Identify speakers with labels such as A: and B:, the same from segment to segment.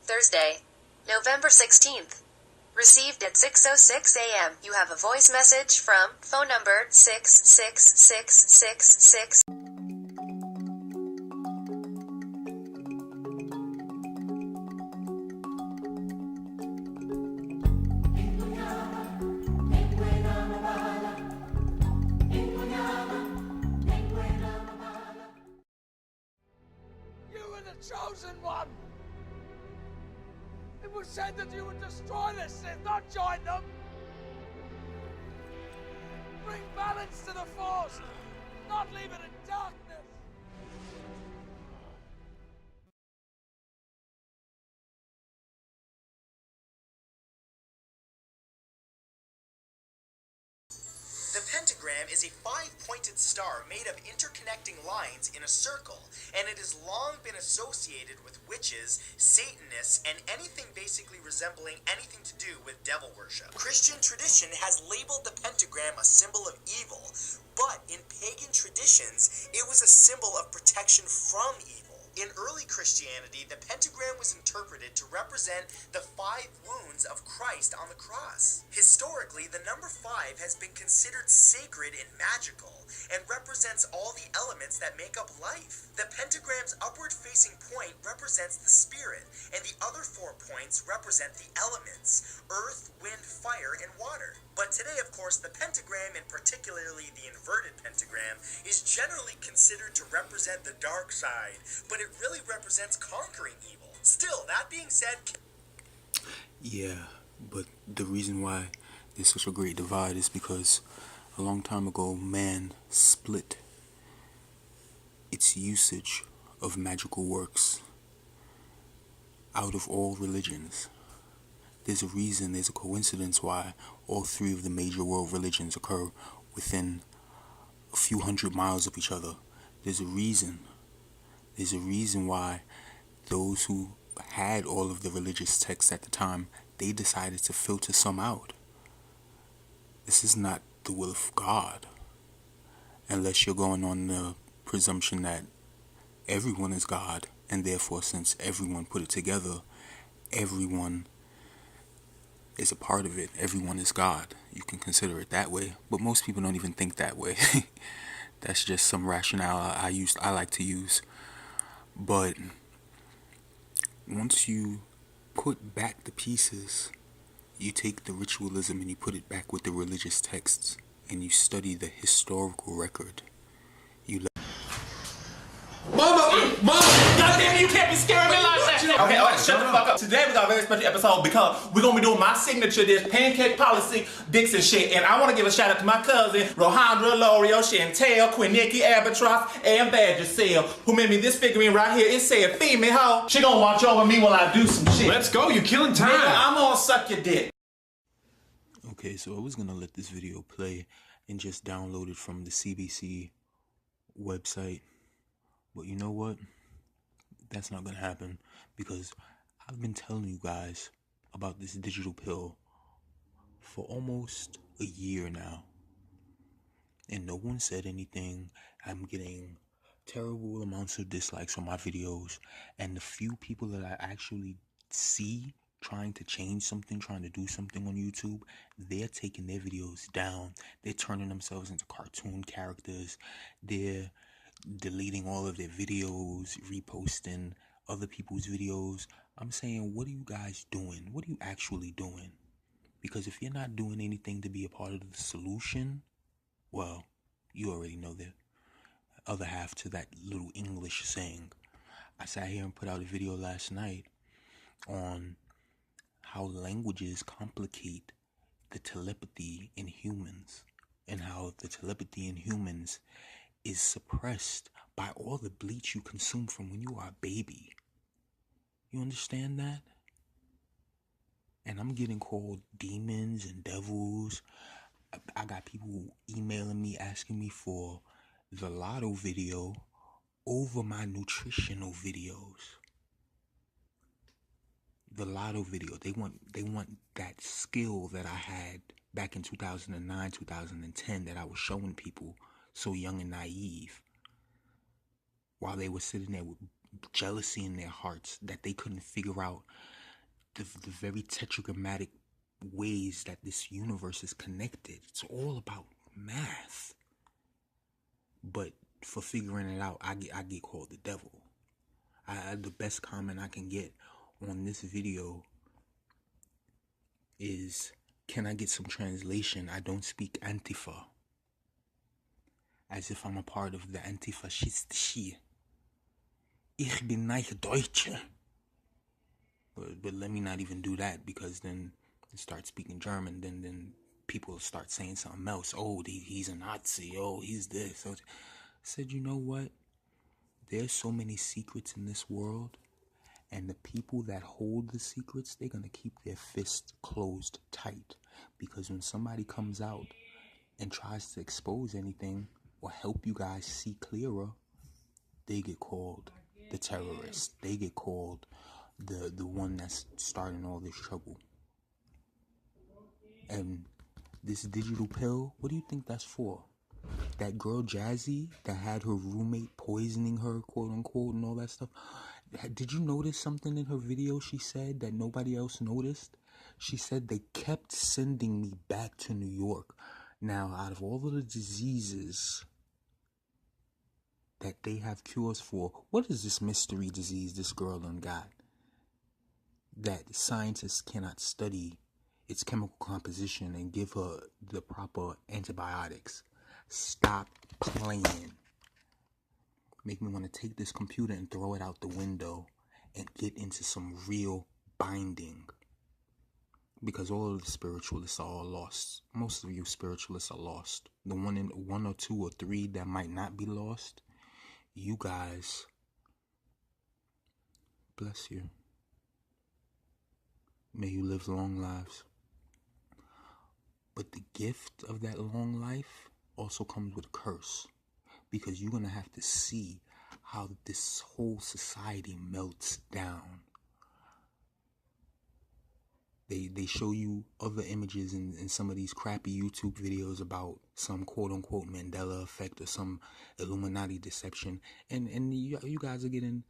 A: Thursday, November 16th. Received at 6:06 a.m. You have a voice message from phone number 66666.
B: You were the chosen one! It was said that you would destroy the Sith, not join them! Bring balance to the Force, not leave it in darkness!
C: The pentagram is a five-pointed star made of interconnecting lines in a circle, and it has long been associated with witches, Satanists, and anything basically resembling anything to do with devil worship. Christian tradition has labeled the pentagram a symbol of evil, but in pagan traditions, it was a symbol of protection from evil. In early Christianity, the pentagram was interpreted to represent the 5 wounds of Christ on the cross. Historically, the number 5 has been considered sacred and magical, and represents all the elements that make up life. The pentagram's upward-facing point represents the spirit, and the other 4 points represent the elements: earth, wind, fire, and water. But today, of course, the pentagram, and particularly the inverted pentagram, is generally considered to represent the dark side, but it really represents conquering evil. Still, that being said...
D: Yeah, but the reason why there's such a great divide is because a long time ago, man split its usage of magical works out of all religions. There's a reason, there's a coincidence why all 3 of the major world religions occur within a few hundred miles of each other. There's a reason. There's a reason why those who had all of the religious texts at the time, they decided to filter some out. This is not the will of God, unless you're going on the presumption that everyone is God, and therefore since everyone put it together, everyone is a part of it. Everyone is God. You can consider it that way, but most people don't even think that way. That's just some rationale I like to use. But once you put back the pieces, you take the ritualism and you put it back with the religious texts, and you study the historical record.
E: Mama! Goddamn, you can't be scaring me like that! Okay, alright, shut the fuck up. Today we got a very special episode because we're gonna be doing my signature dish, pancake policy, Dixon shit. And I wanna give a shout out to my cousin, Rohandra, L'Oreal, Chantel, Quinicki, Albatross, and Badger Cell, who made me this figurine right here. It said, "Feed me, hoe." She gonna watch over me while I do some shit.
F: Let's go, you're killing time.
E: Nigga, I'm gonna suck your dick.
D: Okay, so I was gonna let this video play and just download it from the CBC website. But you know what? That's not gonna happen, because I've been telling you guys about this digital pill for almost a year now, and no one said anything. I'm getting terrible amounts of dislikes on my videos, and the few people that I actually see trying to change something, trying to do something on YouTube, they're taking their videos down. They're turning themselves into cartoon characters. They're deleting all of their videos, reposting other people's videos. I'm saying, what are you guys doing? What are you actually doing? Because if you're not doing anything to be a part of the solution, well, you already know the other half to that little English saying. I sat here and put out a video last night on how languages complicate the telepathy in humans, and how the telepathy in humans is suppressed by all the bleach you consume from when you are a baby. You understand that? And I'm getting called demons and devils. I got people emailing me asking me for the lotto video over my nutritional videos. The lotto video, they want that skill that I had back in 2009, 2010 that I was showing people, so young and naive, while they were sitting there with jealousy in their hearts that they couldn't figure out the very tetragrammatic ways that this universe is connected. It's all about math. But for figuring it out, I get called the devil. The best comment I can get on this video is, can I get some translation? I don't speak Antifa. As if I'm a part of the Antifascistische. Ich bin nicht Deutsche. But let me not even do that, because then start speaking German, then people start saying something else. Oh, he's a Nazi. Oh, he's this. So I said, you know what? There's so many secrets in this world, and the people that hold the secrets, they're going to keep their fists closed tight, because when somebody comes out and tries to expose anything or help you guys see clearer, they get called the terrorist. They get called the one that's starting all this trouble. And this digital pill, what do you think that's for? That girl Jazzy that had her roommate poisoning her, quote unquote, and all that stuff. Did you notice something in her video she said that nobody else noticed? She said they kept sending me back to New York. Now, out of all of the diseases that they have cures for, what is this mystery disease this girl done got that scientists cannot study its chemical composition and give her the proper antibiotics? Stop playing. Make me want to take this computer and throw it out the window and get into some real binding. Because all of the spiritualists are all lost. Most of you spiritualists are lost. The one or two or three that might not be lost, you guys, bless you. May you live long lives. But the gift of that long life also comes with a curse, because you're going to have to see how this whole society melts down. They show you other images in some of these crappy YouTube videos about some quote-unquote Mandela effect or some Illuminati deception, and you guys are getting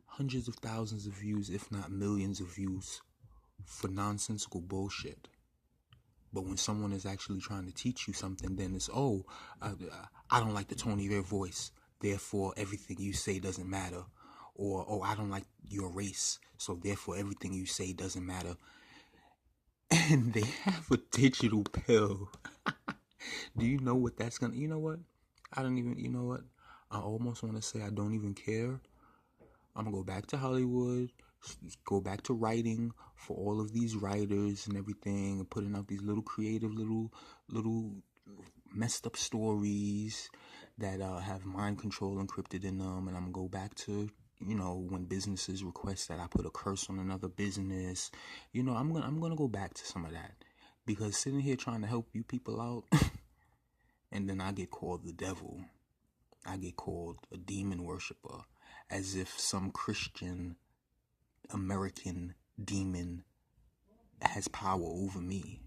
D: hundreds of thousands of views, if not millions of views, for nonsensical bullshit. But when someone is actually trying to teach you something, then it's, I don't like the tone of your voice, therefore everything you say doesn't matter. Or, I don't like your race, so therefore everything you say doesn't matter. And they have a digital pill. Do you know what that's gonna, you know what? I almost want to say I don't even care. I'm gonna go back to Hollywood, go back to writing for all of these writers and everything, and putting out these little creative, little messed up stories that have mind control encrypted in them. And I'm gonna go back to, when businesses request that I put a curse on another business, I'm gonna go back to some of that, because sitting here trying to help you people out, and then I get called the devil, I get called a demon worshiper, as if some Christian American demon has power over me.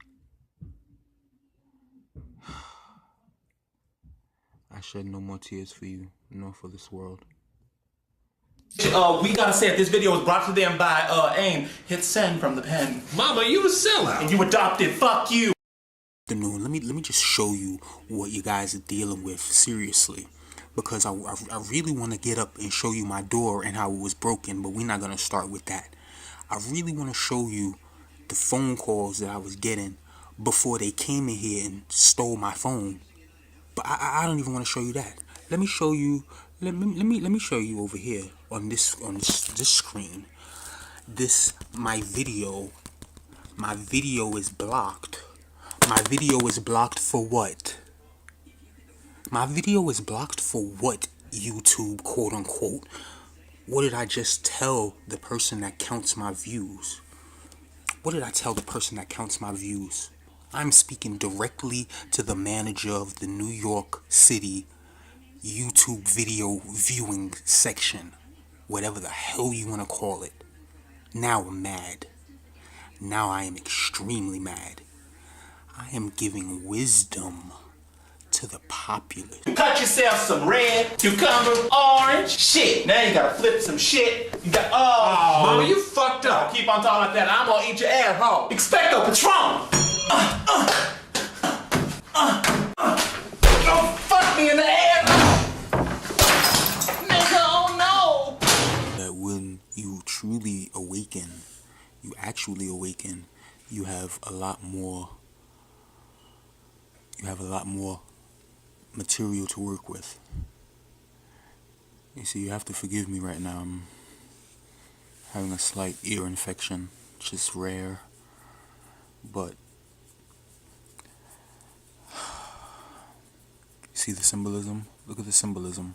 D: I shed no more tears for you, nor for this world.
E: We gotta say it. This video was brought to them by AIM. Hit send from the pen.
F: Mama, you a sellout.
E: And you adopted. Fuck you.
D: Let me just show you what you guys are dealing with, seriously. Because I really want to get up and show you my door and how it was broken, but we're not going to start with that. I really want to show you the phone calls that I was getting before they came in here and stole my phone. But I don't even want to show you that. Let me show you. Let me show you over here on this screen. My video is blocked. My video is blocked for what? My video is blocked for what, YouTube, quote unquote? What did I just tell the person that counts my views? What did I tell the person that counts my views? I'm speaking directly to the manager of the New York City YouTube video viewing section. Whatever the hell you want to call it. Now I'm mad. Now I am extremely mad. I am giving wisdom to the populace.
E: Cut yourself some red, cucumber, orange. Shit, now you gotta flip some shit. You got,
B: Mama, you fucked up.
E: Keep on talking like that, I'm gonna eat your asshole. Expecto Patron. Don't fuck me in the ass. Nigga, oh no.
D: That when you truly awaken, you actually awaken, you have a lot more material to work with. You see, you have to forgive me right now. I'm having a slight ear infection, which is rare, but see the symbolism? Look at the symbolism.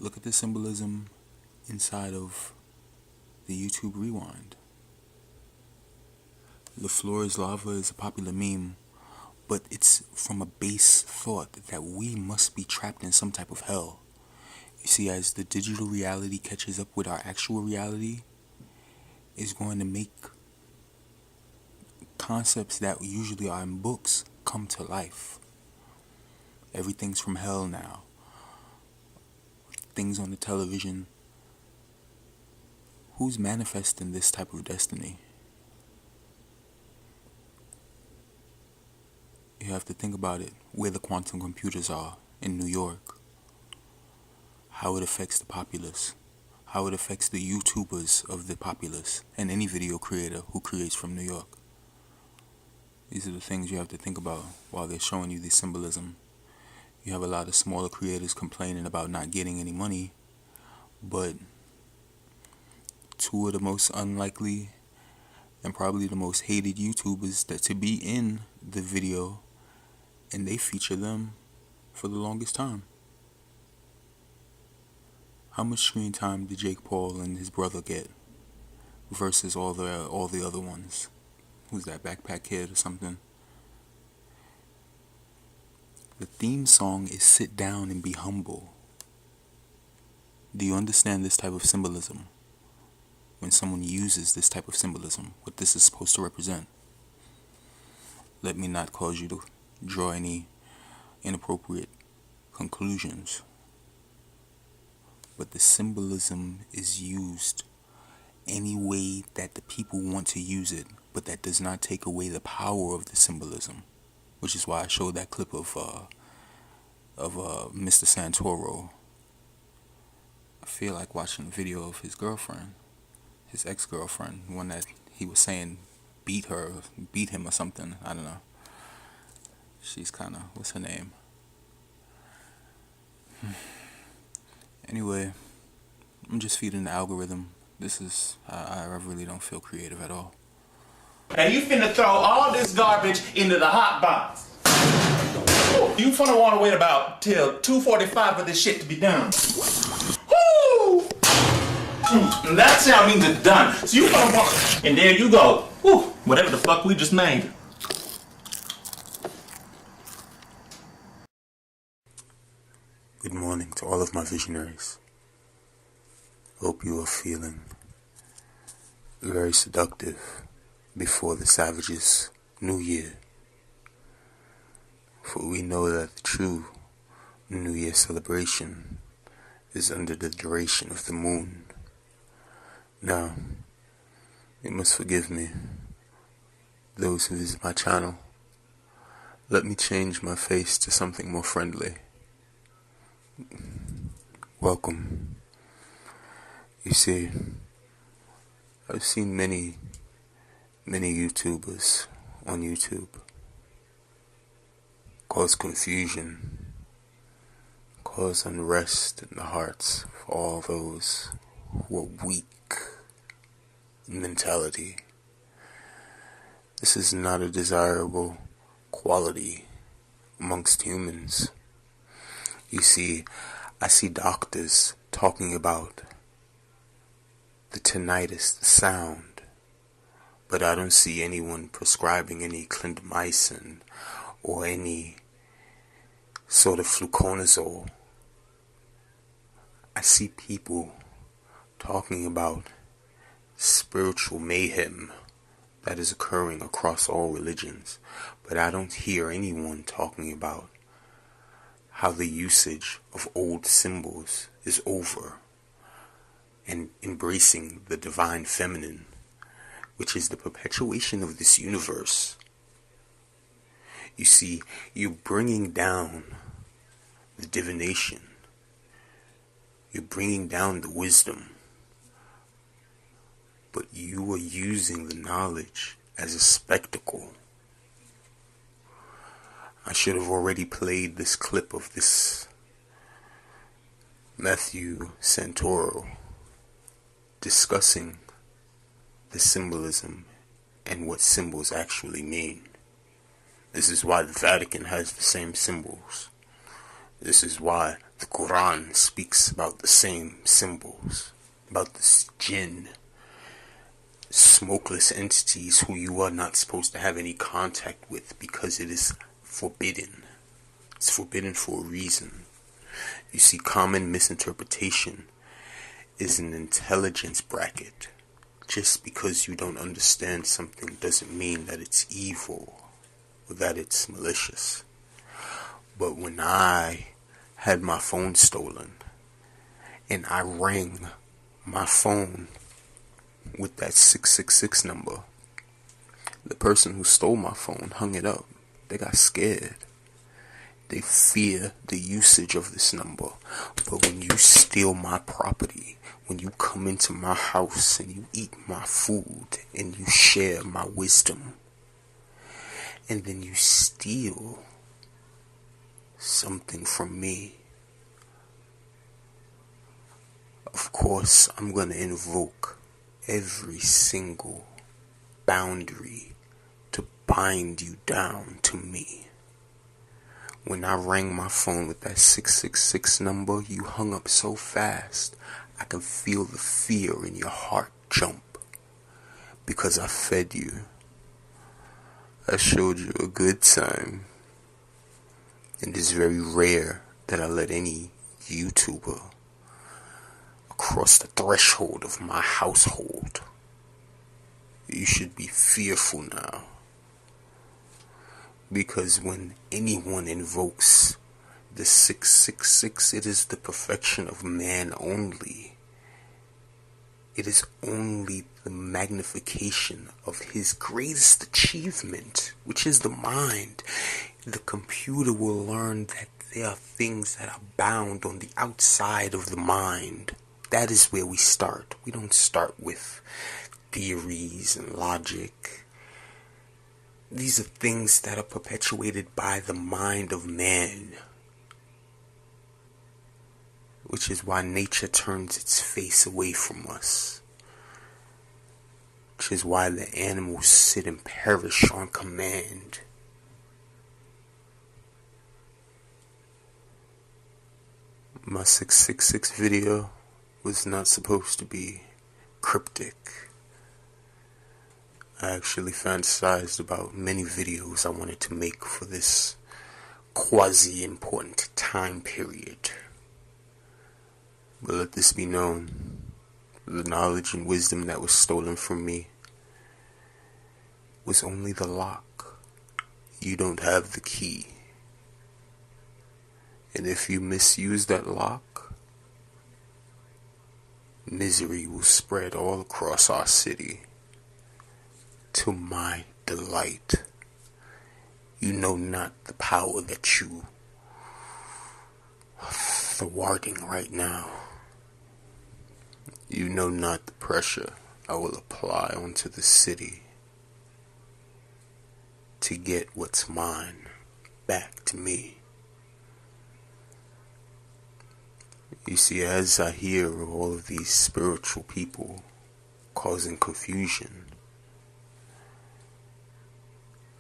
D: Look at the symbolism inside of the YouTube Rewind. The floor is lava is a popular meme, but it's from a base thought that we must be trapped in some type of hell. You see, as the digital reality catches up with our actual reality, it's going to make concepts that usually are in books come to life. Everything's from hell now. Things on the television. Who's manifesting this type of destiny? You have to think about it, where the quantum computers are in New York, how it affects the populace, how it affects the YouTubers of the populace, and any video creator who creates from New York. These are the things you have to think about while they're showing you the symbolism. You have a lot of smaller creators complaining about not getting any money, but two of the most unlikely and probably the most hated YouTubers that to be in the video, and they feature them for the longest time. How much screen time did Jake Paul and his brother get versus all the other ones? Who's that, Backpack Kid or something? The theme song is Sit Down and Be Humble. Do you understand this type of symbolism? When someone uses this type of symbolism, what this is supposed to represent. Let me not cause you to draw any inappropriate conclusions. But the symbolism is used any way that the people want to use it, but that does not take away the power of the symbolism. Which is why I showed that clip of Mr. Santoro. I feel like watching a video of his girlfriend, his ex-girlfriend, one that he was saying beat him or something. I don't know. She's kind of, what's her name? Anyway, I'm just feeding the algorithm. This is, I really don't feel creative at all.
E: And you finna throw all this garbage into the hot box. You finna want to wait about till 2:45 for this shit to be done. Woo! And that sound means it's done. So you finna want, and there you go. Woo! Whatever the fuck we just made.
D: Good morning to all of my visionaries. Hope you are feeling very seductive before the savages' New Year. For we know that the true New Year celebration is under the duration of the moon. Now, you must forgive me, those who visit my channel. Let me change my face to something more friendly. Welcome. You see, I've seen many YouTubers on YouTube cause confusion, cause unrest in the hearts for all those who are weak in mentality. This is not a desirable quality amongst humans. You see, I see doctors talking about the tinnitus, the sound, but I don't see anyone prescribing any clindamycin or any sort of fluconazole. I see people talking about spiritual mayhem that is occurring across all religions, but I don't hear anyone talking about how the usage of old symbols is over and embracing the divine feminine, which is the perpetuation of this universe. You see, you're bringing down the divination. You're bringing down the wisdom. But you are using the knowledge as a spectacle. I should have already played this clip of this Matthew Santoro discussing the symbolism and what symbols actually mean. This is why the Vatican has the same symbols. This is why the Quran speaks about the same symbols, about this jinn, smokeless entities who you are not supposed to have any contact with because it is forbidden. It's forbidden for a reason. You see, common misinterpretation is an intelligence bracket. Just because you don't understand something doesn't mean that it's evil or that it's malicious. But when I had my phone stolen and I rang my phone with that 666 number, the person who stole my phone hung it up. They got scared. They fear the usage of this number. But when you steal my property, when you come into my house and you eat my food and you share my wisdom, and then you steal something from me, of course I'm going to invoke every single boundary to bind you down to me. When I rang my phone with that 666 number, you hung up so fast, I can feel the fear in your heart jump. Because I fed you. I showed you a good time. And it's very rare that I let any YouTuber across the threshold of my household. You should be fearful now. Because when anyone invokes the 666, it is the perfection of man only. It is only the magnification of his greatest achievement, which is the mind. The computer will learn that there are things that are bound on the outside of the mind. That is where we start. We don't start with theories and logic. These are things that are perpetuated by the mind of man, which is why nature turns its face away from us, which is why the animals sit and perish on command. My 666 video was not supposed to be cryptic. I actually fantasized about many videos I wanted to make for this quasi-important time period. But let this be known, the knowledge and wisdom that was stolen from me was only the lock. You don't have the key. And if you misuse that lock, misery will spread all across our city. To my delight. You know not the power that you are thwarting right now. You know not the pressure I will apply onto the city to get what's mine back to me. You see, as I hear all of these spiritual people causing confusion,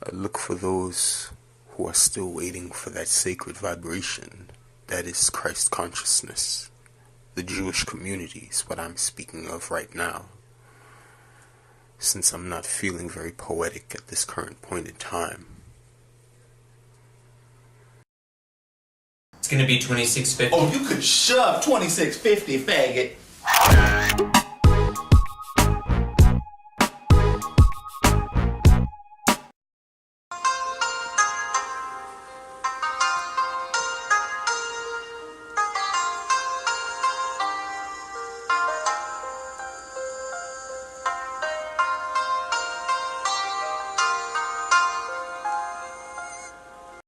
D: I look for those who are still waiting for that sacred vibration that is Christ consciousness. The Jewish community is what I'm speaking of right now, since I'm not feeling very poetic at this current point in time.
E: It's gonna be 2650. Oh, you could shove 2650, faggot.